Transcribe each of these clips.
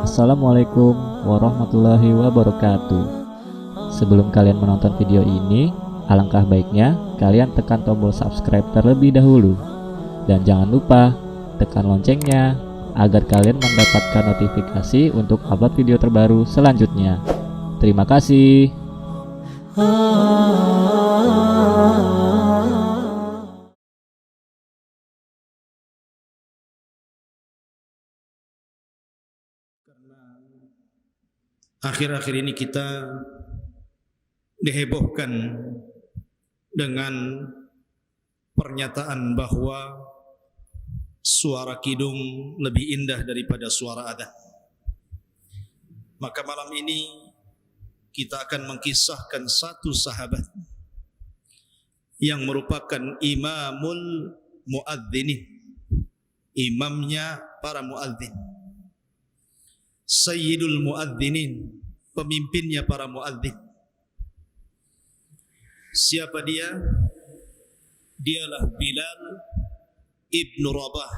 Assalamualaikum warahmatullahi wabarakatuh. Sebelum kalian menonton video ini, alangkah baiknya kalian tekan tombol subscribe terlebih dahulu. Dan jangan lupa tekan loncengnya agar kalian mendapatkan notifikasi untuk upload video terbaru selanjutnya. Terima kasih. Akhir-akhir ini kita dihebohkan dengan pernyataan bahwa suara kidung lebih indah daripada suara adzan. Maka malam ini kita akan mengkisahkan satu sahabat yang merupakan imamul muadzinin, imamnya para muadzin, sayyidul muadzinin, pemimpinnya para muadzin. Siapa dia? Dialah Bilal ibnu Rabah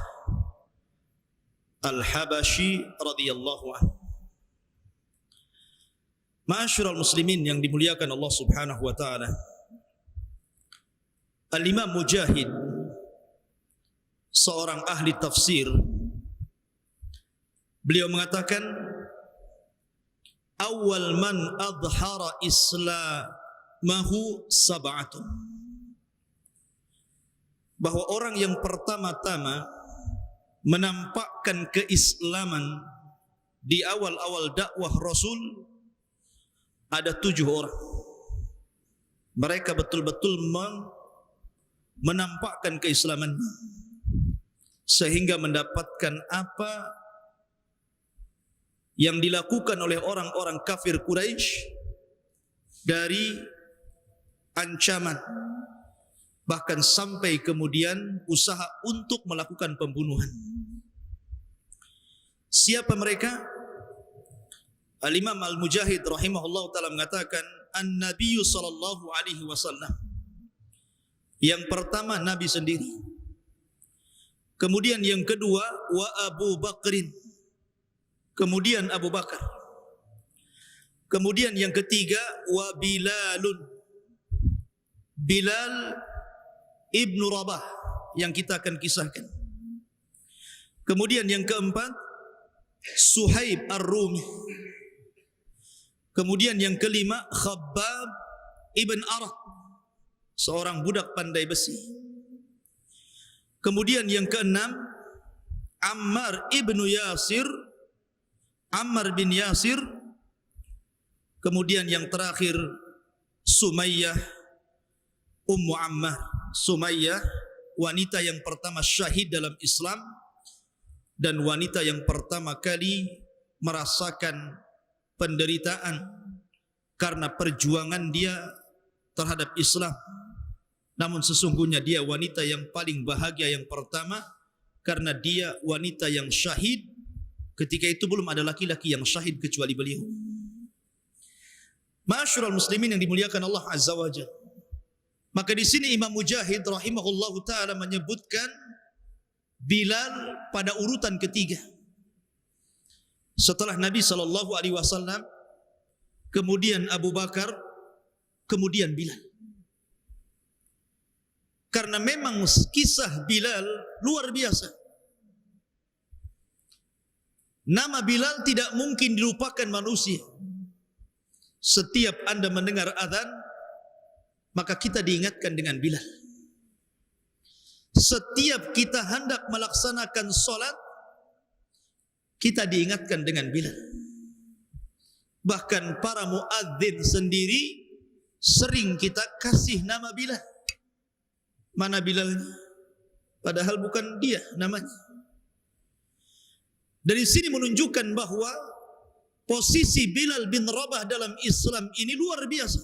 al-Habashi radhiyallahu anhu. Ma'asyiral muslimin yang dimuliakan Allah Subhanahu wa taala. Al-Imam Mujahid, seorang ahli tafsir, beliau mengatakan, awal man adhara islamahu sab'atun, bahwa orang yang pertama-tama menampakkan keislaman di awal-awal dakwah Rasul ada 7 orang. Mereka betul-betul menampakkan keislaman sehingga mendapatkan apa yang dilakukan oleh orang-orang kafir Quraisy dari ancaman, bahkan sampai kemudian usaha untuk melakukan pembunuhan. Siapa mereka? Al-Imam Al-Mujahid rahimahullah ta'ala mengatakan, An-Nabiyyu sallallahu alaihi wasallam. Yang pertama Nabi sendiri. Kemudian yang kedua wa Abu Bakrin. Kemudian Abu Bakar. Kemudian yang ketiga wa Bilalun, Bilal ibnu Rabah yang kita akan kisahkan. Kemudian yang keempat Suhaib Ar-Rumi. Kemudian yang kelima Khabbab ibn Arat, seorang budak pandai besi. Kemudian yang keenam Ammar ibnu Yasir, Ammar bin Yasir. Kemudian yang terakhir Sumayyah Ummu Ammar. Sumayyah, wanita yang pertama syahid dalam Islam dan wanita yang pertama kali merasakan penderitaan karena perjuangan dia terhadap Islam. Namun sesungguhnya dia wanita yang paling bahagia yang pertama karena dia wanita yang syahid. Ketika itu belum ada laki-laki yang syahid kecuali beliau. Ma'asyiral muslimin yang dimuliakan Allah Azza wa Jalla. Maka di sini Imam Mujahid rahimahullahu taala menyebutkan Bilal pada urutan ketiga. Setelah Nabi sallallahu alaihi wasallam, kemudian Abu Bakar, kemudian Bilal. Karena memang kisah Bilal luar biasa. Nama Bilal tidak mungkin dilupakan manusia. Setiap Anda mendengar azan, maka kita diingatkan dengan Bilal. Setiap kita hendak melaksanakan solat, kita diingatkan dengan Bilal. Bahkan para muadzin sendiri sering kita kasih nama Bilal. Mana Bilalnya? Padahal bukan dia namanya. Dari sini menunjukkan bahwa posisi Bilal bin Rabah dalam Islam ini luar biasa.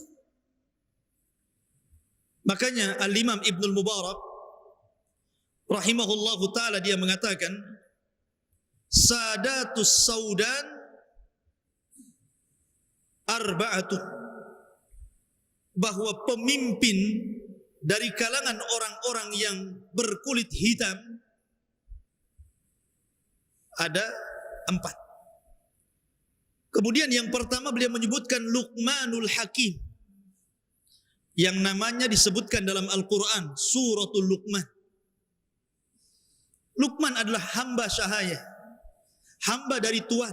Makanya Al-Imam Ibnul Mubarak rahimahullahu ta'ala dia mengatakan, Sadatus Saudan arba'atu, bahwa pemimpin dari kalangan orang-orang yang berkulit hitam ada 4. Kemudian yang pertama beliau menyebutkan Luqmanul Hakim, yang namanya disebutkan dalam Al-Quran, Suratul Luqman. Luqman adalah hamba sahaya, hamba dari Tuhan.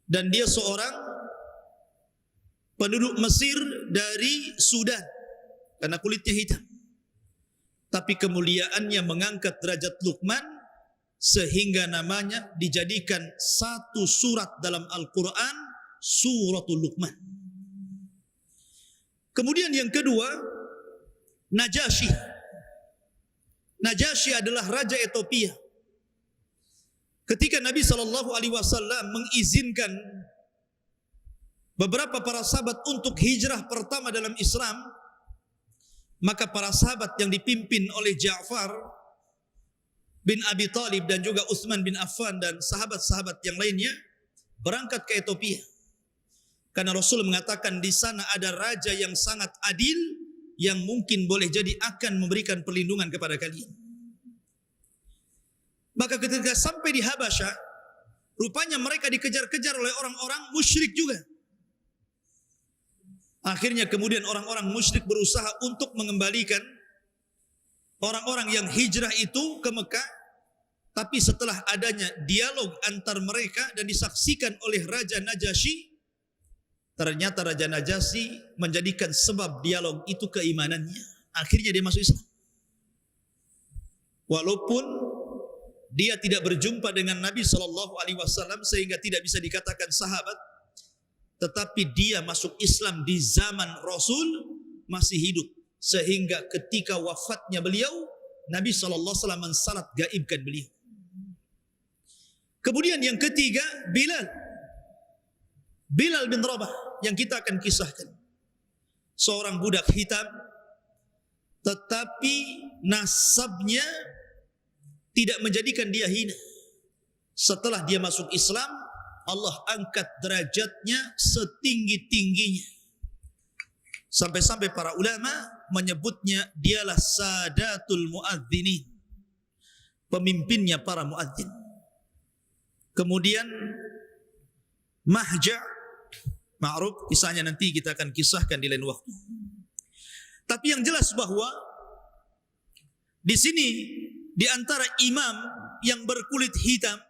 Dan dia seorang penduduk Mesir dari Sudan, karena kulitnya hitam. Tapi kemuliaannya mengangkat derajat Luqman sehingga namanya dijadikan satu surat dalam Al-Quran, Suratul Luqman. Kemudian yang kedua, Najasyi. Najasyi adalah raja Ethiopia. Ketika Nabi SAW mengizinkan beberapa para sahabat untuk hijrah pertama dalam Islam, maka para sahabat yang dipimpin oleh Ja'far bin Abi Thalib dan juga Utsman bin Affan dan sahabat-sahabat yang lainnya berangkat ke Ethiopia. Karena Rasul mengatakan di sana ada raja yang sangat adil yang mungkin boleh jadi akan memberikan perlindungan kepada kalian. Maka ketika sampai di Habasyah, rupanya mereka dikejar-kejar oleh orang-orang musyrik juga. Akhirnya kemudian orang-orang musyrik berusaha untuk mengembalikan orang-orang yang hijrah itu ke Mekah. Tapi setelah adanya dialog antar mereka dan disaksikan oleh Raja Najasyi, ternyata Raja Najasyi menjadikan sebab dialog itu keimanannya. Akhirnya dia masuk Islam. Walaupun dia tidak berjumpa dengan Nabi SAW sehingga tidak bisa dikatakan sahabat, tetapi dia masuk Islam di zaman Rasul masih hidup, sehingga ketika wafatnya beliau, Nabi SAW mensalat gaibkan beliau. Kemudian yang ketiga, Bilal bin Rabah yang kita akan kisahkan. Seorang budak hitam, tetapi nasabnya tidak menjadikan dia hina. Setelah dia masuk Islam, Allah angkat derajatnya setinggi-tingginya. Sampai-sampai para ulama menyebutnya dialah Sadatul Muadzinin, pemimpinnya para muadzin. Kemudian Mahja, ma'ruf, kisahnya nanti kita akan kisahkan di lain waktu. Tapi yang jelas bahwa di sini di antara imam yang berkulit hitam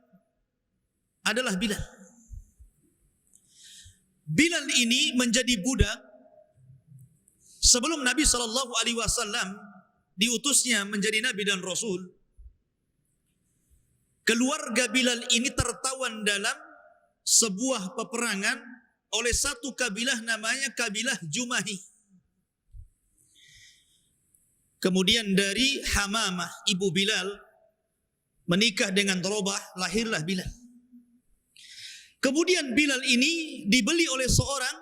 adalah Bilal. Bilal ini menjadi budak sebelum Nabi SAW diutusnya menjadi Nabi dan Rasul. Keluarga Bilal ini tertawan dalam sebuah peperangan oleh satu kabilah namanya kabilah Jumahi. Kemudian dari Hamamah, ibu Bilal, menikah dengan Robah, lahirlah Bilal. Kemudian Bilal ini dibeli oleh seorang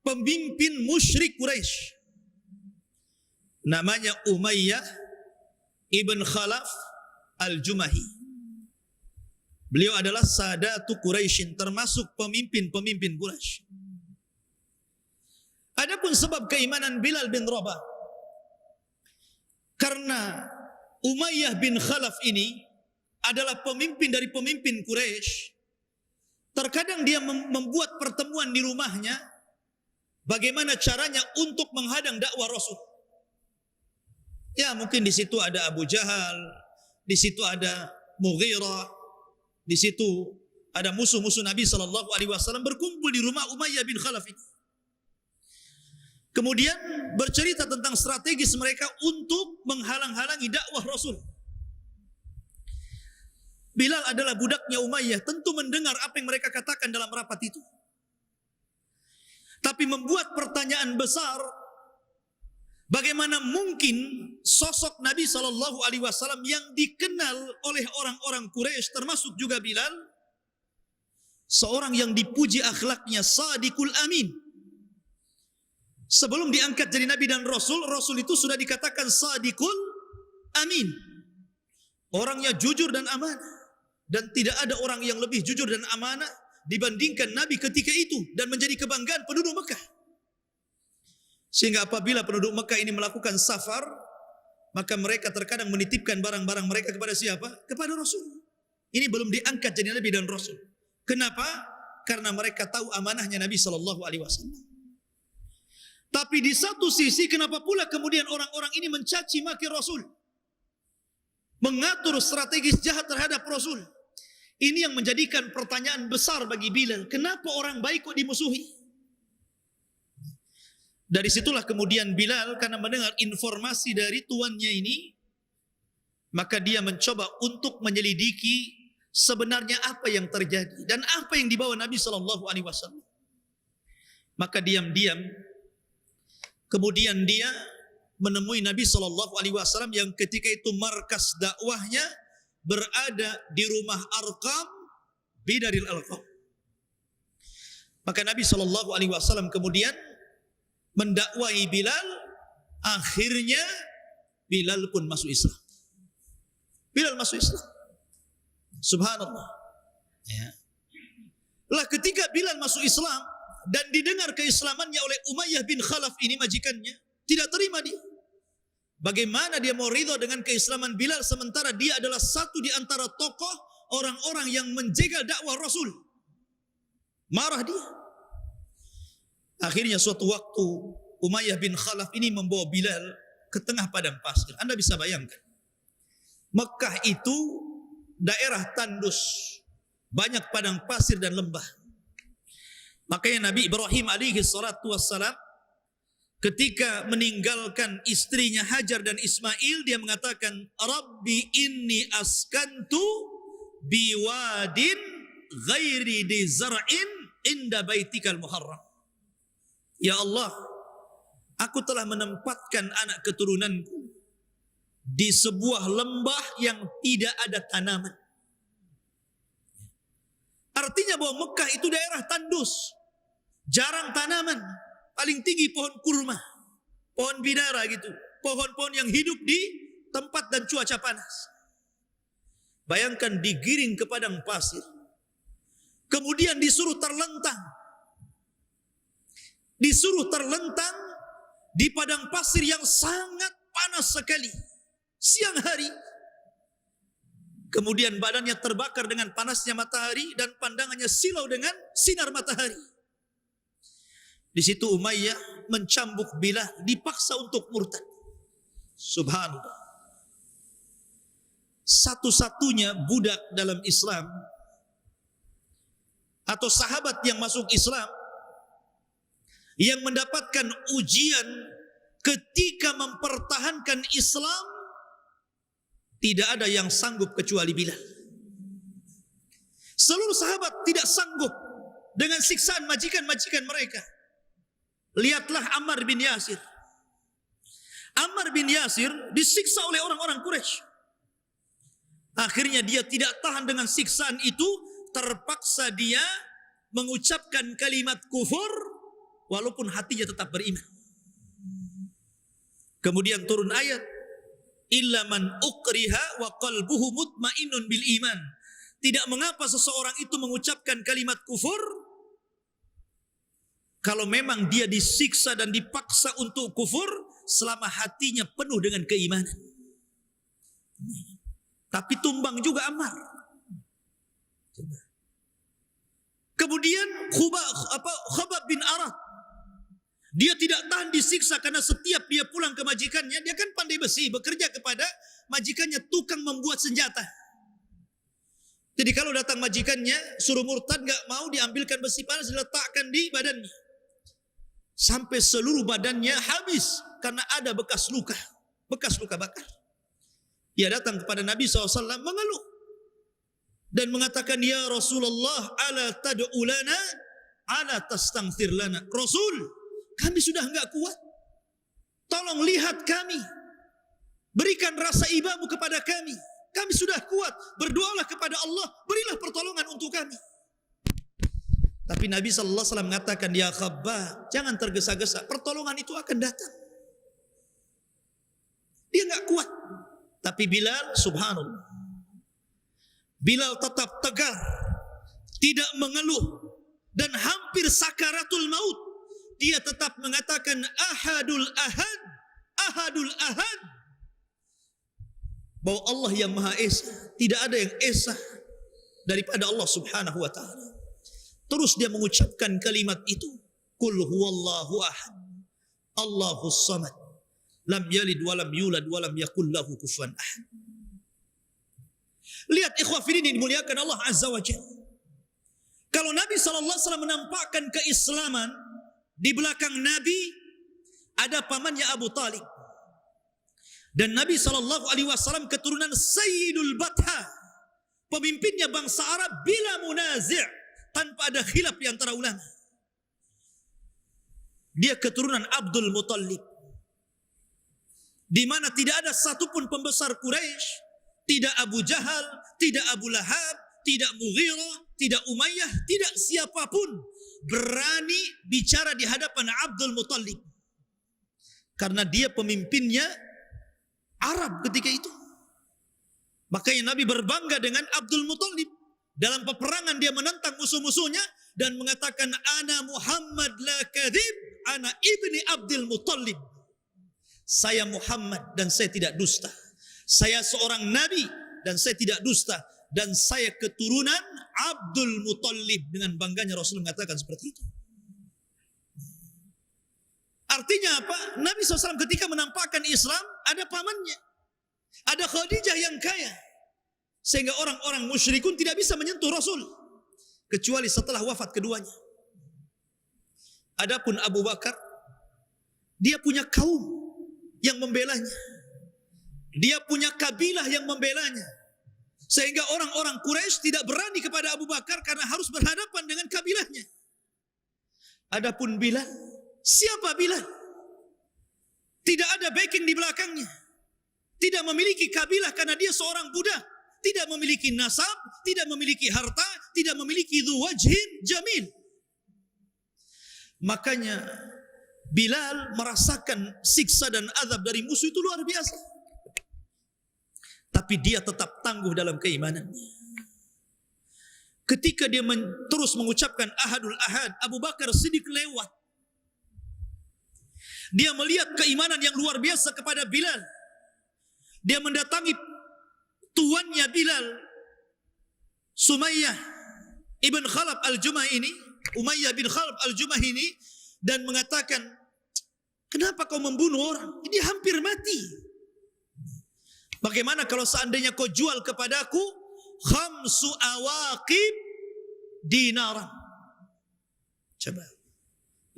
pemimpin musyrik Quraisy, namanya Umayyah ibn Khalaf al-Jumahi. Beliau adalah Sadatu Quraisyin, termasuk pemimpin-pemimpin Quraisy. Adapun sebab keimanan Bilal bin Rabah, karena Umayyah bin Khalaf ini adalah pemimpin dari pemimpin Quraisy. Terkadang dia membuat pertemuan di rumahnya, bagaimana caranya untuk menghadang dakwah Rasul. Ya, mungkin di situ ada Abu Jahal, di situ ada Mughirah, di situ ada musuh-musuh Nabi SAW berkumpul di rumah Umayyah bin Khalaf ini. Kemudian bercerita tentang strategis mereka untuk menghalang-halangi dakwah Rasul. Bilal adalah budaknya Umayyah, tentu mendengar apa yang mereka katakan dalam rapat itu. Tapi membuat pertanyaan besar, bagaimana mungkin sosok Nabi SAW yang dikenal oleh orang-orang Quraisy, termasuk juga Bilal, seorang yang dipuji akhlaknya, Sadiqul Amin. Sebelum diangkat jadi Nabi dan Rasul, Rasul itu sudah dikatakan Sadiqul Amin, orangnya jujur dan amanah. Dan tidak ada orang yang lebih jujur dan amanah dibandingkan Nabi ketika itu, dan menjadi kebanggaan penduduk Mekah. Sehingga apabila penduduk Mekah ini melakukan safar, maka mereka terkadang menitipkan barang-barang mereka kepada siapa? Kepada Rasul. Ini belum diangkat jadi nabi dan rasul. Kenapa? Karena mereka tahu amanahnya Nabi sallallahu alaihi wasallam. Tapi di satu sisi kenapa pula kemudian orang-orang ini mencaci maki Rasul? Mengatur strategis jahat terhadap Rasul. Ini yang menjadikan pertanyaan besar bagi Bilal. Kenapa orang baik kok dimusuhi? Dari situlah kemudian Bilal karena mendengar informasi dari tuannya ini, maka dia mencoba untuk menyelidiki sebenarnya apa yang terjadi dan apa yang dibawa Nabi sallallahu alaihi wasallam. Maka diam-diam kemudian dia menemui Nabi sallallahu alaihi wasallam yang ketika itu markas dakwahnya berada di rumah Arqam bidaril Arqam. Maka Nabi sallallahu alaihi wasallam kemudian mendakwahi Bilal, akhirnya Bilal pun masuk Islam. Bilal masuk Islam. Subhanallah. Ya. Lah ketika Bilal masuk Islam dan didengar keislamannya oleh Umayyah bin Khalaf ini majikannya, tidak terima dia. Bagaimana dia mau ridha dengan keislaman Bilal sementara dia adalah satu di antara tokoh orang-orang yang menjegal dakwah Rasul. Marah dia. Akhirnya suatu waktu Umayyah bin Khalaf ini membawa Bilal ke tengah padang pasir. Anda bisa bayangkan. Mekah itu daerah tandus, banyak padang pasir dan lembah. Makanya Nabi Ibrahim alaihi salatu wassalam ketika meninggalkan istrinya Hajar dan Ismail, dia mengatakan, Rabbi inni askantu biwadin ghairi di zar'in inda baitikal muharram. Ya Allah, aku telah menempatkan anak keturunanku di sebuah lembah yang tidak ada tanaman. Artinya bahwa Mekah itu daerah tandus, jarang tanaman, paling tinggi pohon kurma, pohon bidara gitu, pohon-pohon yang hidup di tempat dan cuaca panas. Bayangkan digiring ke padang pasir, kemudian disuruh terlentang di padang pasir yang sangat panas sekali. Siang hari, kemudian badannya terbakar dengan panasnya matahari dan pandangannya silau dengan sinar matahari. Di situ Umayyah mencambuk Bilal, dipaksa untuk murtad. Subhanallah. Satu-satunya budak dalam Islam atau sahabat yang masuk Islam yang mendapatkan ujian ketika mempertahankan Islam, tidak ada yang sanggup kecuali Bilal. Seluruh sahabat tidak sanggup dengan siksaan majikan-majikan mereka. Lihatlah Ammar bin Yasir. Ammar bin Yasir disiksa oleh orang-orang Quraisy. Akhirnya dia tidak tahan dengan siksaan itu, terpaksa dia mengucapkan kalimat kufur walaupun hatinya tetap beriman. Kemudian turun ayat, illa man ukriha wa qalbuhu mutmainnun bil iman. Tidak mengapa seseorang itu mengucapkan kalimat kufur kalau memang dia disiksa dan dipaksa untuk kufur selama hatinya penuh dengan keimanan. Tapi tumbang juga Ammar. Kemudian Khabbab bin Arat, dia tidak tahan disiksa karena setiap dia pulang ke majikannya, dia kan pandai besi, bekerja kepada majikannya, tukang membuat senjata. Jadi kalau datang majikannya suruh murtad, gak mau, diambilkan besi panas diletakkan di badannya sampai seluruh badannya habis karena ada bekas luka bakar. Dia datang kepada Nabi SAW mengeluh dan mengatakan, ya Rasulullah, ala tad'u lana ala tastaghfir lana. Rasul, kami sudah enggak kuat, tolong lihat kami, berikan rasa ibamu kepada kami. Kami sudah kuat, berdoalah kepada Allah, berilah pertolongan untuk kami. Tapi Nabi SAW mengatakan, ya Khabbab, jangan tergesa-gesa, pertolongan itu akan datang. Dia enggak kuat. Tapi Bilal, subhanallah, Bilal tetap tegar, tidak mengeluh, dan hampir sakaratul maut. Dia tetap mengatakan ahadul ahad, ahadul ahad. Bahwa Allah yang Maha Esa, tidak ada yang esa daripada Allah Subhanahu wa taala. Terus dia mengucapkan kalimat itu, Qul huwallahu ahad, Allahus samad, lam yalid walam yulad walam yakul lahu kufuwan ahad. Lihat ikhwah fillah dimuliakan Allah Azza wa Jalla. Kalau Nabi SAW menampakkan keislaman, di belakang Nabi ada pamannya Abu Talib. Dan Nabi SAW keturunan Sayyidul Batha, pemimpinnya bangsa Arab bila munazi', tanpa ada khilaf di antara ulama. Dia keturunan Abdul Muttalib, di mana tidak ada satupun pembesar Quraisy, tidak Abu Jahal, tidak Abu Lahab, tidak Mughirah, tidak Umayyah, tidak siapapun berani bicara di hadapan Abdul Muttalib. Karena dia pemimpinnya Arab ketika itu. Makanya Nabi berbangga dengan Abdul Muttalib. Dalam peperangan dia menentang musuh-musuhnya dan mengatakan, Ana Muhammad la kadhib, ana ibni Abdul Muttalib. Saya Muhammad dan saya tidak dusta. Saya seorang nabi dan saya tidak dusta. Dan saya keturunan Abdul Muttalib. Dengan bangganya Rasul mengatakan seperti itu. Artinya apa? Nabi SAW ketika menampakkan Islam, ada pamannya, ada Khadijah yang kaya, sehingga orang-orang musyrikun tidak bisa menyentuh Rasul kecuali setelah wafat keduanya. Adapun Abu Bakar, dia punya kaum yang membelanya, dia punya kabilah yang membelanya, sehingga orang-orang Quraisy tidak berani kepada Abu Bakar karena harus berhadapan dengan kabilahnya. Adapun Bilal, siapa Bilal? Tidak ada backing di belakangnya. Tidak memiliki kabilah karena dia seorang budak. Tidak memiliki nasab, tidak memiliki harta, tidak memiliki dhu wajhin jamil. Makanya Bilal merasakan siksa dan azab dari musuh itu luar biasa. Tapi dia tetap tangguh dalam keimanannya. Ketika dia terus mengucapkan ahadul ahad, Abu Bakar Siddiq lewat. Dia melihat keimanan yang luar biasa kepada Bilal. Dia mendatangi tuannya Bilal, Sumayyah ibn Khalaf al-Jumahi, Umayyah bin Khalaf al-Jumahi, dan mengatakan, kenapa kau membunuh orang? Ini hampir mati. Bagaimana kalau seandainya kau jual kepadaku 5 awaqib dinaran? Coba.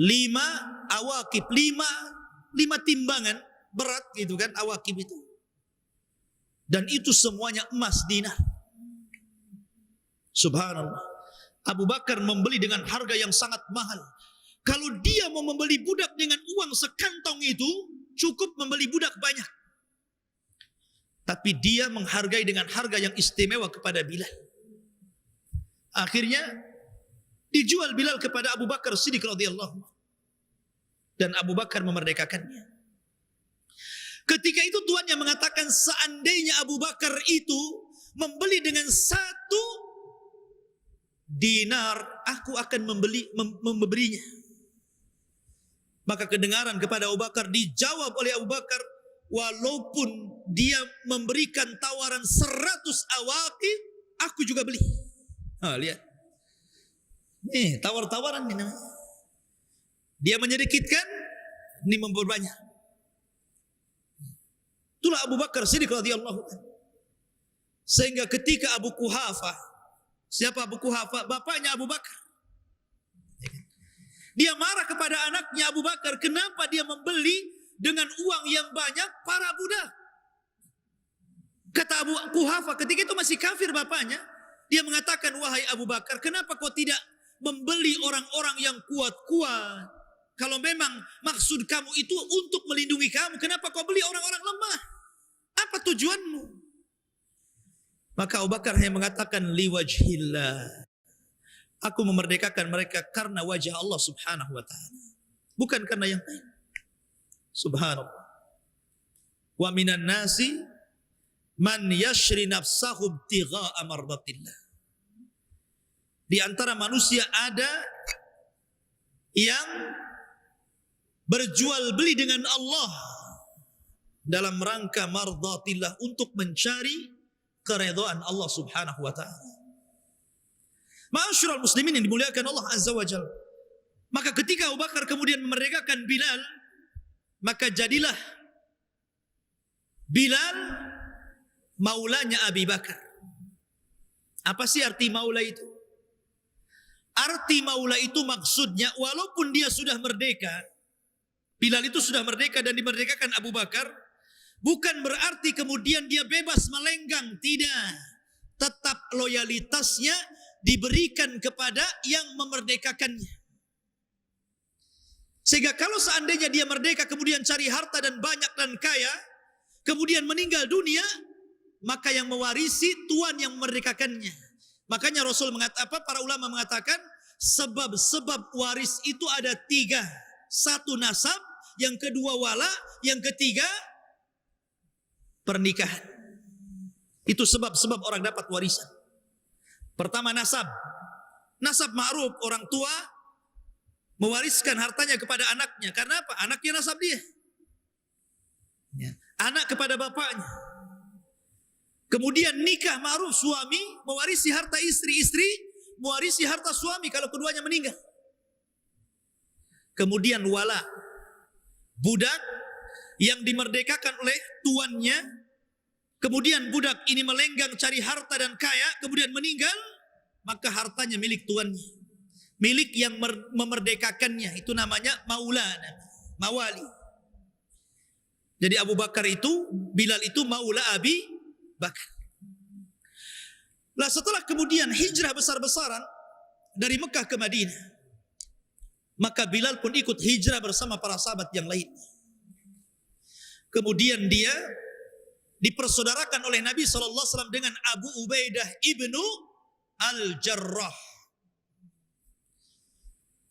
5 awaqib, 5 timbangan berat gitu kan, awaqib itu. Dan itu semuanya emas dinar. Subhanallah. Abu Bakar membeli dengan harga yang sangat mahal. Kalau dia mau membeli budak dengan uang sekantong itu, cukup membeli budak banyak. Tapi dia menghargai dengan harga yang istimewa kepada Bilal. Akhirnya dijual Bilal kepada Abu Bakar Siddiq radhiyallahu anhu. Dan Abu Bakar memerdekakannya. Ketika itu tuannya mengatakan, seandainya Abu Bakar itu membeli dengan 1 dinar, aku akan memberinya. Maka kedengaran kepada Abu Bakar, dijawab oleh Abu Bakar, walaupun dia memberikan tawaran 100 awaqib, aku juga beli. Lihat. Nih, tawar-tawaran ini namanya. Dia menyedikitkan, ini memperbanyak. Itulah Abu Bakar Siddiq radhiyallahu anhu. Sehingga ketika Abu Quhafah, siapa Abu Quhafah? Bapaknya Abu Bakar. Dia marah kepada anaknya Abu Bakar, kenapa dia membeli dengan uang yang banyak para budak. Kata Abu Quhafah, ketika itu masih kafir bapaknya, dia mengatakan, wahai Abu Bakar, kenapa kau tidak membeli orang-orang yang kuat-kuat? Kalau memang maksud kamu itu untuk melindungi kamu, kenapa kau beli orang-orang lemah? Apa tujuanmu? Maka Abu Bakar hanya mengatakan, liwajhillah. Aku memerdekakan mereka karena wajah Allah Subhanahu wa ta'ala. Bukan karena yang lain. Subhanallah. Wa minan nasi man yashri nafsahu ibtigha'a mardatillah. Di antara manusia ada yang berjual beli dengan Allah dalam rangka mardatillah, untuk mencari keridhaan Allah Subhanahu wa ta'ala. Ma'asyiral muslimin yang dimuliakan Allah Azza wa Jalla. Maka ketika Abu Bakar kemudian memerdekakan Bilal, maka jadilah Bilal maulanya Abi Bakar. Apa sih arti maula itu? Arti maula itu maksudnya walaupun dia sudah merdeka, Bilal itu sudah merdeka dan dimerdekakan Abu Bakar, bukan berarti kemudian dia bebas melenggang, tidak. Tetap loyalitasnya diberikan kepada yang memerdekakannya. Sehingga kalau seandainya dia merdeka kemudian cari harta dan banyak dan kaya, kemudian meninggal dunia, maka yang mewarisi tuan yang memerdekakannya. Makanya Rasul mengatakan, para ulama mengatakan, sebab-sebab waris itu ada 3. 1 nasab, yang kedua wala, yang ketiga pernikahan. Itu sebab-sebab orang dapat warisan. Pertama nasab. Nasab ma'ruf, orang tua mewariskan hartanya kepada anaknya. Karena apa? Anaknya nasab dia. Anak kepada bapaknya. Kemudian nikah ma'ruf, suami mewarisi harta istri, istri mewarisi harta suami kalau keduanya meninggal. Kemudian wala, budak yang dimerdekakan oleh tuannya. Kemudian budak ini melenggang cari harta dan kaya, kemudian meninggal, maka hartanya milik tuannya. Milik yang memerdekakannya, itu namanya maula, mawali. Jadi Abu Bakar itu, Bilal itu maula Abi Bakar. Lah setelah kemudian hijrah besar-besaran dari Mekah ke Madinah, maka Bilal pun ikut hijrah bersama para sahabat yang lain. Kemudian dia dipersaudarakan oleh Nabi SAW dengan Abu Ubaidah ibnu Al-Jarrah.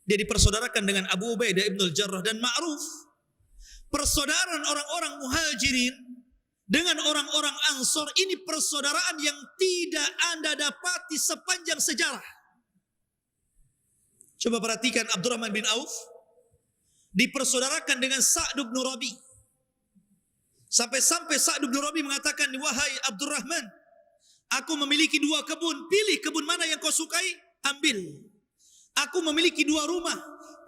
Dia dipersaudarakan dengan Abu Ubaidah ibnu Al-Jarrah. Dan ma'ruf, persaudaraan orang-orang muhajirin dengan orang-orang Ansor ini persaudaraan yang tidak Anda dapati sepanjang sejarah. Coba perhatikan Abdurrahman bin Auf dipersaudarakan dengan Sa'd bin Rabi. Sampai-sampai Sa'd bin Rabi mengatakan, wahai Abdurrahman, aku memiliki 2 kebun, pilih kebun mana yang kau sukai, ambil. Aku memiliki 2 rumah,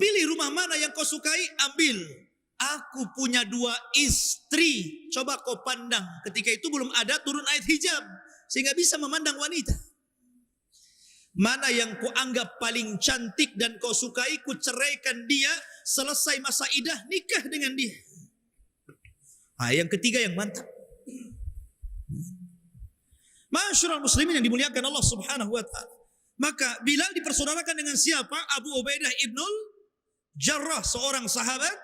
pilih rumah mana yang kau sukai, ambil. Aku punya 2 istri, coba kau pandang. Ketika itu belum ada turun ayat hijab, sehingga bisa memandang wanita. Mana yang kau anggap paling cantik dan kau sukai, ku ceraikan dia, selesai masa idah, nikah dengan dia. Nah, yang ketiga yang mantap. Ma'asyiral muslimin yang dimuliakan Allah Subhanahu wa taala. Maka Bilal dipersaudarakan dengan siapa? Abu Ubaidah ibnul Jarrah, seorang sahabat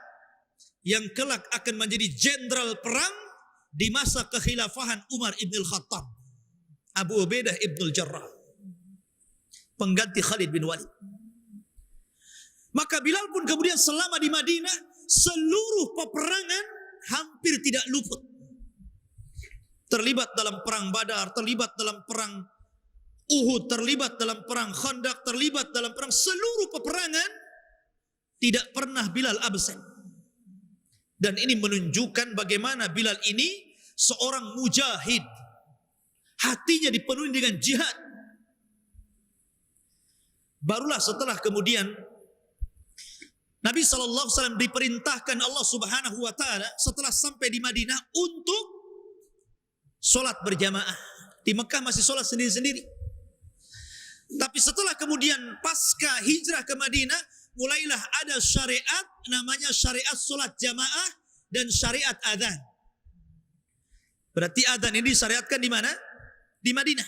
yang kelak akan menjadi jenderal perang di masa kekhilafahan Umar ibn Khattab. Abu Ubaidah ibnul Jarrah, pengganti Khalid bin Walid. Maka Bilal pun kemudian selama di Madinah, seluruh peperangan hampir tidak luput. Terlibat dalam perang Badar, terlibat dalam perang Uhud, terlibat dalam perang Khandaq, terlibat dalam perang, seluruh peperangan tidak pernah Bilal absen. Dan ini menunjukkan bagaimana Bilal ini seorang mujahid. Hatinya dipenuhi dengan jihad. Barulah setelah kemudian Nabi SAW diperintahkan Allah Subhanahu wa taala setelah sampai di Madinah untuk sholat berjamaah. Di Mekah masih sholat sendiri-sendiri. Tapi setelah kemudian pasca hijrah ke Madinah, mulailah ada syariat, namanya syariat sholat jamaah dan syariat adzan. Berarti adzan ini disyariatkan di mana? Di Madinah.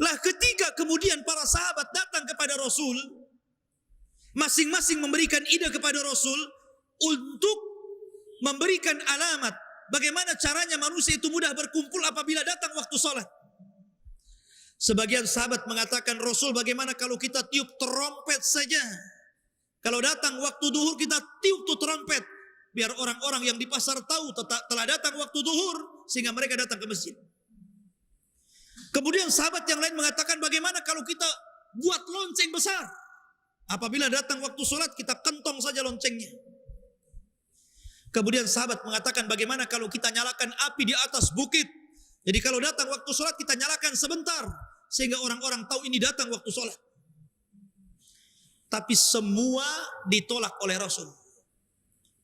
Lah ketika kemudian para sahabat datang kepada Rasul, masing-masing memberikan ide kepada Rasul untuk memberikan alamat bagaimana caranya manusia itu mudah berkumpul apabila datang waktu sholat. Sebagian sahabat mengatakan, Rasul, bagaimana kalau kita tiup trompet saja? Kalau datang waktu duhur kita tiup tuh trompet, biar orang-orang yang di pasar tahu telah datang waktu duhur, sehingga mereka datang ke masjid. Kemudian sahabat yang lain mengatakan, bagaimana kalau kita buat lonceng besar? Apabila datang waktu sholat, kita kentong saja loncengnya. Kemudian sahabat mengatakan, bagaimana kalau kita nyalakan api di atas bukit? Jadi kalau datang waktu sholat, kita nyalakan sebentar. sehingga orang-orang tahu ini datang waktu sholat. Tapi semua ditolak oleh Rasul.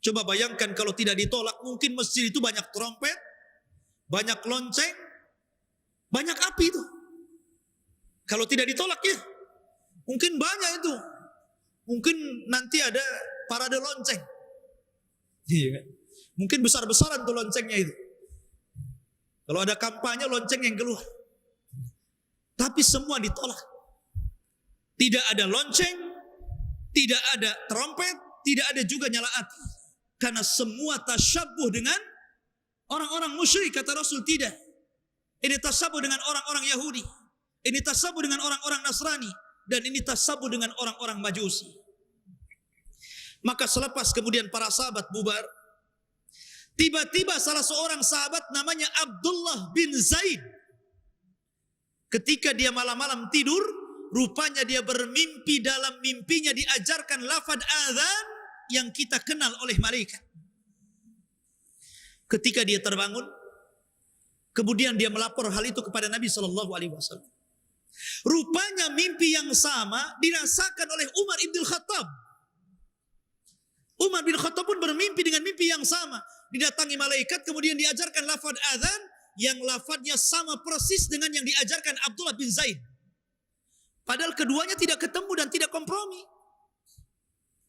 Coba bayangkan kalau tidak ditolak, mungkin masjid itu banyak trompet, banyak lonceng, banyak api itu. Kalau tidak ditolak ya, mungkin banyak itu. Mungkin nanti ada parade lonceng. Iya kan? Mungkin besar-besaran tuh loncengnya itu. Kalau ada kampanye, lonceng yang keluar. Tapi semua ditolak. Tidak ada lonceng, tidak ada trompet, tidak ada juga nyala api. Karena semua tasyabuh dengan orang-orang musyrik, kata Rasul tidak. Ini tasyabuh dengan orang-orang Yahudi. Ini tasyabuh dengan orang-orang Nasrani. Dan ini tasyabuh dengan orang-orang Majusi. Maka selepas kemudian para sahabat bubar, tiba-tiba salah seorang sahabat namanya Abdullah bin Zaid. Ketika dia malam-malam tidur, rupanya dia bermimpi, dalam mimpinya diajarkan lafaz azan yang kita kenal oleh malaikat. Ketika dia terbangun, kemudian dia melapor hal itu kepada Nabi SAW. Rupanya mimpi yang sama dirasakan oleh Umar ibn Khattab. Umar bin Khattab pun bermimpi dengan mimpi yang sama. Didatangi malaikat, kemudian diajarkan lafaz azan yang lafaznya sama persis dengan yang diajarkan Abdullah bin Zaid. Padahal keduanya tidak ketemu dan tidak kompromi.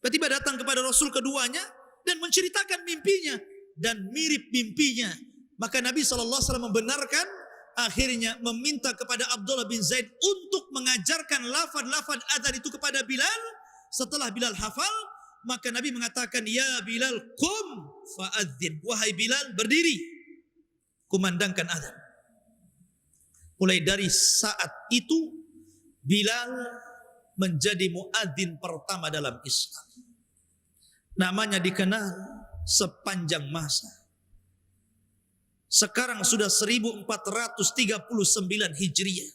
Tiba-tiba datang kepada Rasul keduanya dan menceritakan mimpinya dan mirip mimpinya. Maka Nabi SAW membenarkan, akhirnya meminta kepada Abdullah bin Zaid untuk mengajarkan lafaz-lafaz azan itu kepada Bilal. Setelah Bilal hafal, maka Nabi mengatakan, ya Bilal, qum fa'adzin. Wahai Bilal, berdiri, kumandangkan azan. Mulai dari saat itu, Bilal menjadi muadzin pertama dalam Islam. Namanya dikenal sepanjang masa. Sekarang sudah 1439 Hijriah.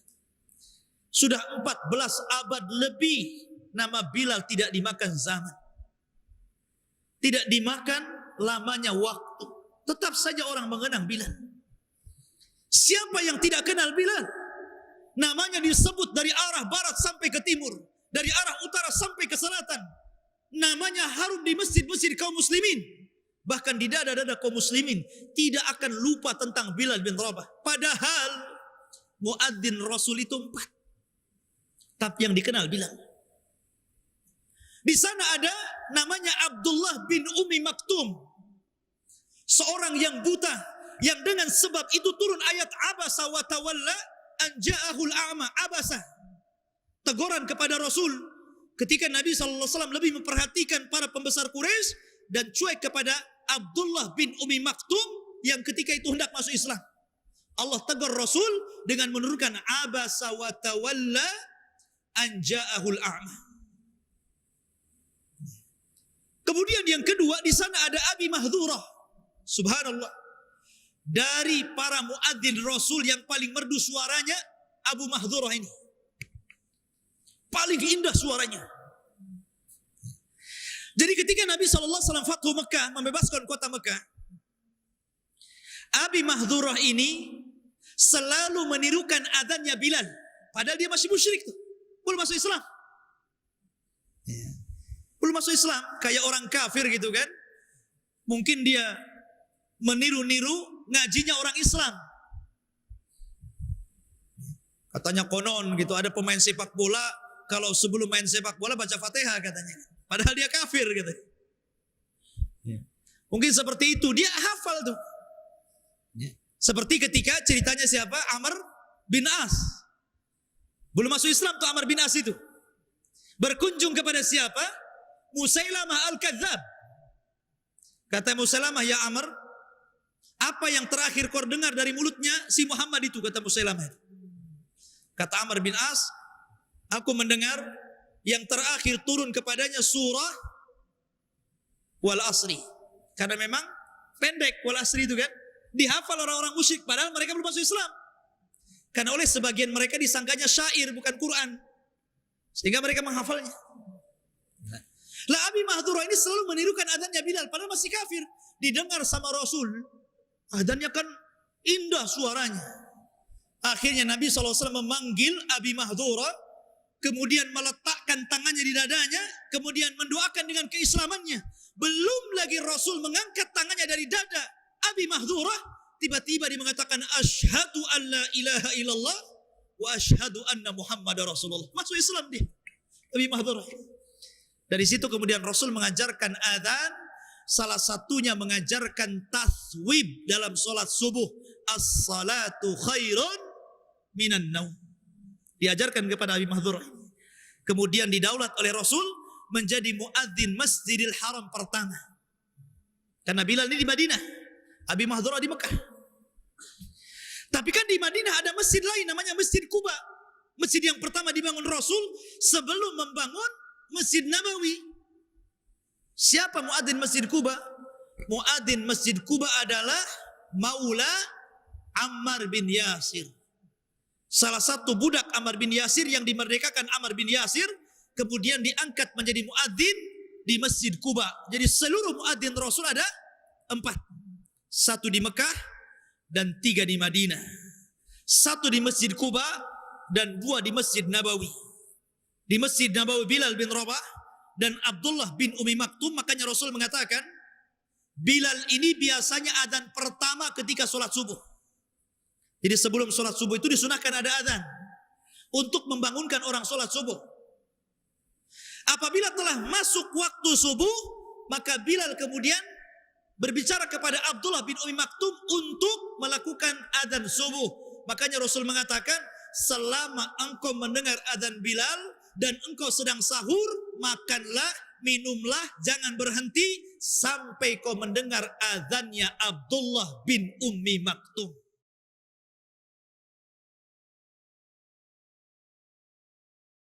Sudah 14 abad lebih nama Bilal tidak dimakan zaman. Tidak dimakan lamanya waktu. Tetap saja orang mengenang Bilal. Siapa yang tidak kenal Bilal? Namanya disebut dari arah barat sampai ke timur. Dari arah utara sampai ke selatan. Namanya harum di masjid-masjid kaum muslimin. Bahkan di dada-dada kaum muslimin tidak akan lupa tentang Bilal bin Rabah. Padahal muadzin Rasul itu 4. Tapi yang dikenal Bilal. Di sana ada namanya Abdullah bin Ummi Maktum. Seorang yang buta, yang dengan sebab itu turun ayat abasa wa tawalla an ja'ahul a'ma. Abasa, teguran kepada Rasul ketika Nabi SAW lebih memperhatikan para pembesar Quraisy dan cuek kepada Abdullah bin Ummi Maktum yang ketika itu hendak masuk Islam. Allah tegur Rasul dengan menurunkan abasa wa tawalla an ja'ahul a'ma. Kemudian yang kedua, di sana ada Abi Mahdhurah. Subhanallah. Dari para muadzin Rasul yang paling merdu suaranya, Abu Mahdhurah ini. Paling indah suaranya. Jadi ketika Nabi SAW Fathu Mekah, membebaskan kota Mekah, Abi Mahdhurah ini selalu menirukan adzannya Bilal. Padahal dia masih musyrik tuh. Belum masuk Islam. Belum masuk Islam. Kayak orang kafir gitu kan. Mungkin dia meniru-niru ngajinya orang Islam. Katanya konon gitu, ada pemain sepak bola, kalau sebelum main sepak bola baca Fatihah katanya. Padahal dia kafir gitu. Mungkin seperti itu, dia hafal tuh. Seperti ketika ceritanya siapa? Amr bin As. Belum masuk Islam tuh Amr bin As itu. Berkunjung kepada siapa? Musailamah al-Kadzab. Kata Musailamah, ya Amr, apa yang terakhir kau dengar dari mulutnya si Muhammad itu? Kata Musailamah. Kata Amr bin As, aku mendengar yang terakhir turun kepadanya surah Wal Asri. Karena memang pendek Wal Asri itu kan. Dihafal orang-orang musyrik padahal mereka belum masuk Islam. Karena oleh sebagian mereka disangkanya syair bukan Quran. Sehingga mereka menghafalnya. Lah Abi Mahdhurah ini selalu menirukan adzannya Bilal padahal masih kafir. Didengar sama Rasul. Adzannya kan indah suaranya. Akhirnya Nabi SAW memanggil Abi Mahdura, kemudian meletakkan tangannya di dadanya, kemudian mendoakan dengan keislamannya. Belum lagi Rasul mengangkat tangannya dari dada Abi Mahdura, tiba-tiba dia mengatakan asyhadu an la ilaha illallah wa asyhadu anna Muhammadar Rasulullah. Masuk Islam dia, Abi Mahdura. Dari situ kemudian Rasul mengajarkan adzan, salah satunya mengajarkan taswib dalam salat subuh. As-salatu khairun minan naum. Diajarkan kepada Abi Mahdura. Kemudian didaulat oleh Rasul menjadi muadzin Masjidil Haram pertama. Karena Bilal ini di Madinah, Abi Mahdura di Mekah. Tapi kan di Madinah ada masjid lain namanya Masjid Quba. Masjid yang pertama dibangun Rasul sebelum membangun Masjid Nabawi. Siapa muadzin Masjid Quba? Muadzin Masjid Quba adalah Maula Ammar bin Yasir. Salah satu budak Ammar bin Yasir yang dimerdekakan Ammar bin Yasir, kemudian diangkat menjadi muadzin di Masjid Quba. Jadi seluruh muadzin Rasul ada 4. 1 di Mekah dan 3 di Madinah. 1 di Masjid Quba dan 2 di Masjid Nabawi. Di Masjid Nabawi Bilal bin Rabah dan Abdullah bin Umi Maktum. Makanya Rasul mengatakan Bilal ini biasanya adzan pertama ketika sholat subuh. Jadi sebelum sholat subuh itu disunahkan ada adzan untuk membangunkan orang sholat subuh. Apabila telah masuk waktu subuh, maka Bilal kemudian berbicara kepada Abdullah bin Umi Maktum untuk melakukan adzan subuh. Makanya Rasul mengatakan, selama engkau mendengar adzan Bilal dan engkau sedang sahur, makanlah, minumlah, jangan berhenti sampai kau mendengar adzannya Abdullah bin Ummi Maktum.